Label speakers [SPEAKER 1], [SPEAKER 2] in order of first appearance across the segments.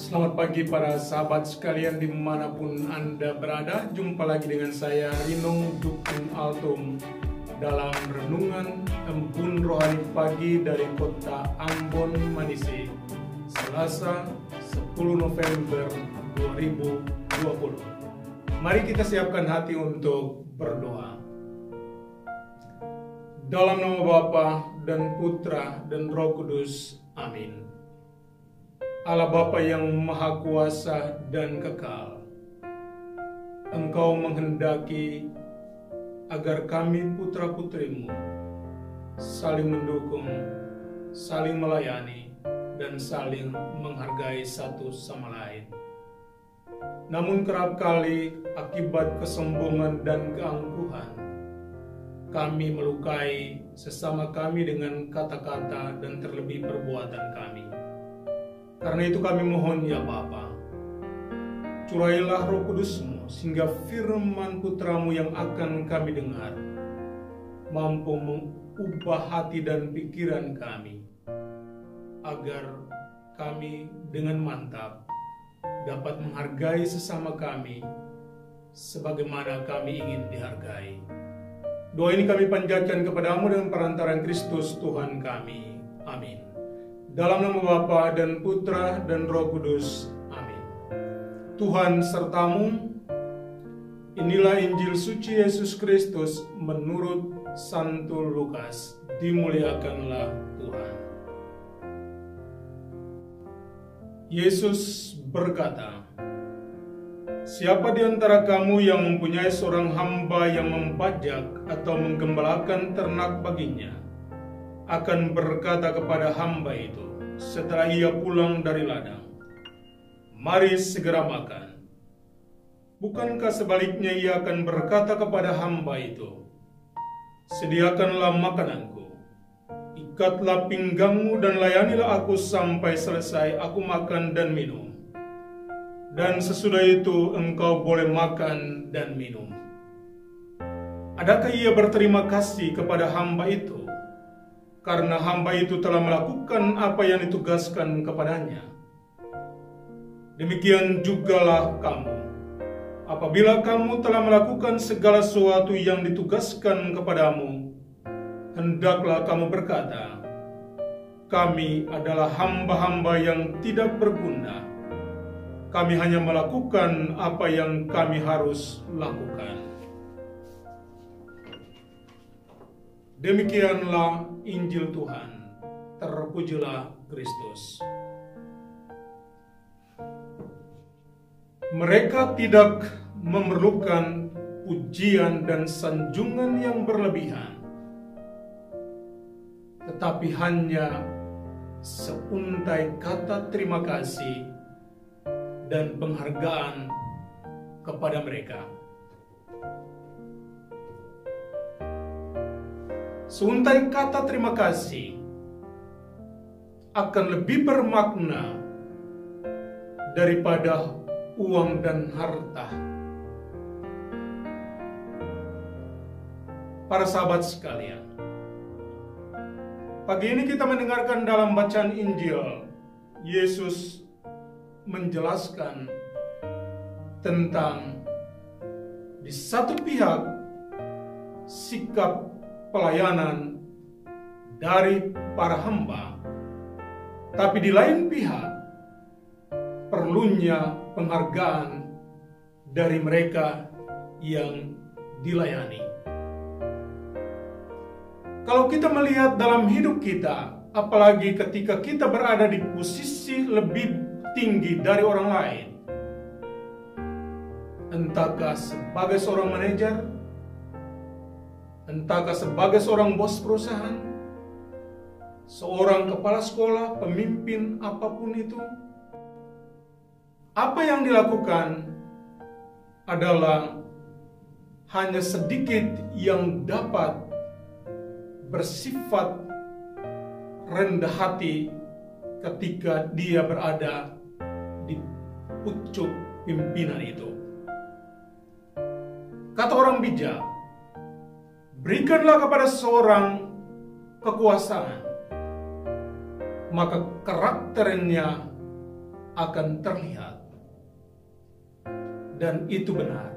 [SPEAKER 1] Selamat pagi para sahabat sekalian dimanapun Anda berada. Jumpa lagi dengan saya Rinong Dukun Altum dalam Renungan Embun Rohani Pagi dari kota Ambon, Manise, Selasa 10 November 2020. Mari kita siapkan hati untuk berdoa. Dalam nama Bapa dan Putra dan Roh Kudus. Amin. Allah Bapa yang Maha Kuasa dan Kekal, Engkau menghendaki agar kami putra-putrimu saling mendukung, saling melayani, dan saling menghargai satu sama lain. Namun kerap kali akibat kesombongan dan keangkuhan, kami melukai sesama kami dengan kata-kata dan terlebih perbuatan kami. Karena itu kami mohon ya Bapa, curailah Roh Kudus-Mu sehingga firman Putra-Mu yang akan kami dengar mampu mengubah hati dan pikiran kami, agar kami dengan mantap dapat menghargai sesama kami sebagaimana kami ingin dihargai. Doa ini kami panjatkan kepadamu dengan perantaraan Kristus Tuhan kami. Amin. Dalam nama Bapa dan Putra dan Roh Kudus. Amin. Tuhan sertamu. Inilah Injil suci Yesus Kristus menurut Santo Lukas. Dimuliakanlah Tuhan. Yesus berkata, "Siapa di antara kamu yang mempunyai seorang hamba yang membajak atau menggembalakan ternak baginya, akan berkata kepada hamba itu setelah ia pulang dari ladang, 'Mari segera makan.' Bukankah sebaliknya ia akan berkata kepada hamba itu, 'Sediakanlah makananku, ikatlah pinggangmu dan layanilah aku sampai selesai aku makan dan minum. Dan sesudah itu engkau boleh makan dan minum.' Adakah ia berterima kasih kepada hamba itu karena hamba itu telah melakukan apa yang ditugaskan kepadanya? Demikian jugalah kamu. Apabila kamu telah melakukan segala sesuatu yang ditugaskan kepadamu, hendaklah kamu berkata, 'Kami adalah hamba-hamba yang tidak berguna. Kami hanya melakukan apa yang kami harus lakukan.'" Demikianlah Injil Tuhan. Terpujilah Kristus. Mereka tidak memerlukan pujian dan sanjungan yang berlebihan, tetapi hanya seuntai kata terima kasih dan penghargaan kepada mereka. Seuntai kata terima kasih akan lebih bermakna daripada uang dan harta. Para sahabat sekalian, pagi ini kita mendengarkan dalam bacaan Injil, Yesus menjelaskan tentang di satu pihak sikap pelayanan dari para hamba, tapi di lain pihak perlunya penghargaan dari mereka yang dilayani. Kalau kita melihat dalam hidup kita, apalagi ketika kita berada di posisi lebih tinggi dari orang lain, entahkah sebagai seorang manajer, entahkah sebagai seorang bos perusahaan, seorang kepala sekolah, pemimpin, apapun itu, apa yang dilakukan adalah hanya sedikit yang dapat bersifat rendah hati ketika dia berada di pucuk pimpinan itu. Kata orang bijak, berikanlah kepada seorang kekuasaan, maka karakternya akan terlihat. Dan itu benar.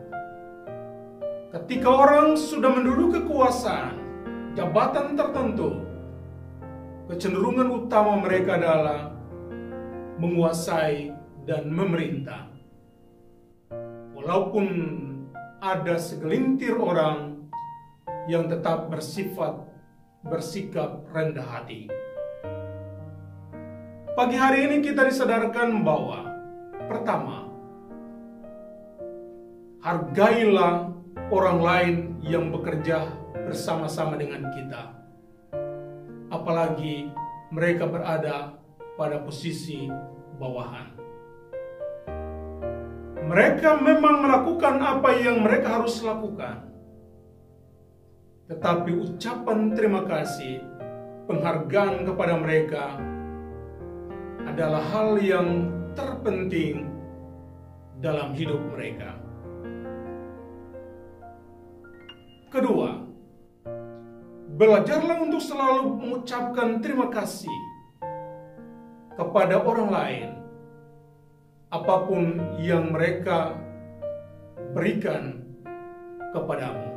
[SPEAKER 1] Ketika orang sudah menduduki kekuasaan, jabatan tertentu, kecenderungan utama mereka adalah menguasai dan memerintah. Walaupun ada segelintir orang yang tetap bersikap rendah hati. Pagi hari ini kita disadarkan bahwa pertama, hargailah orang lain yang bekerja bersama-sama dengan kita. Apalagi mereka berada pada posisi bawahan. Mereka memang melakukan apa yang mereka harus lakukan. Tetapi ucapan terima kasih, penghargaan kepada mereka adalah hal yang terpenting dalam hidup mereka. Kedua, belajarlah untuk selalu mengucapkan terima kasih kepada orang lain, apapun yang mereka berikan kepadamu.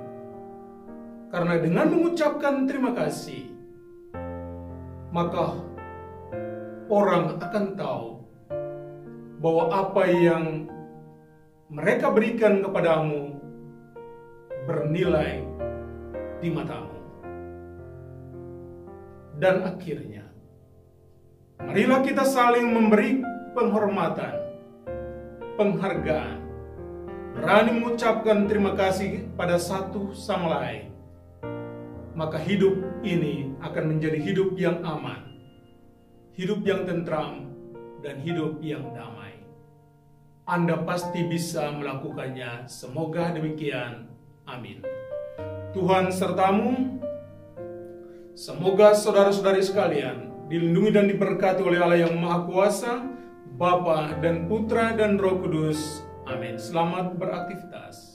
[SPEAKER 1] Karena dengan mengucapkan terima kasih, maka orang akan tahu bahwa apa yang mereka berikan kepadamu bernilai di matamu. Dan akhirnya, marilah kita saling memberi penghormatan, penghargaan, berani mengucapkan terima kasih pada satu sama lain. Maka hidup ini akan menjadi hidup yang aman, hidup yang tentram, dan hidup yang damai. Anda pasti bisa melakukannya. Semoga demikian. Amin. Tuhan sertamu. Semoga saudara-saudari sekalian dilindungi dan diberkati oleh Allah yang Maha Kuasa, Bapa dan Putra dan Roh Kudus. Amin. Selamat beraktivitas.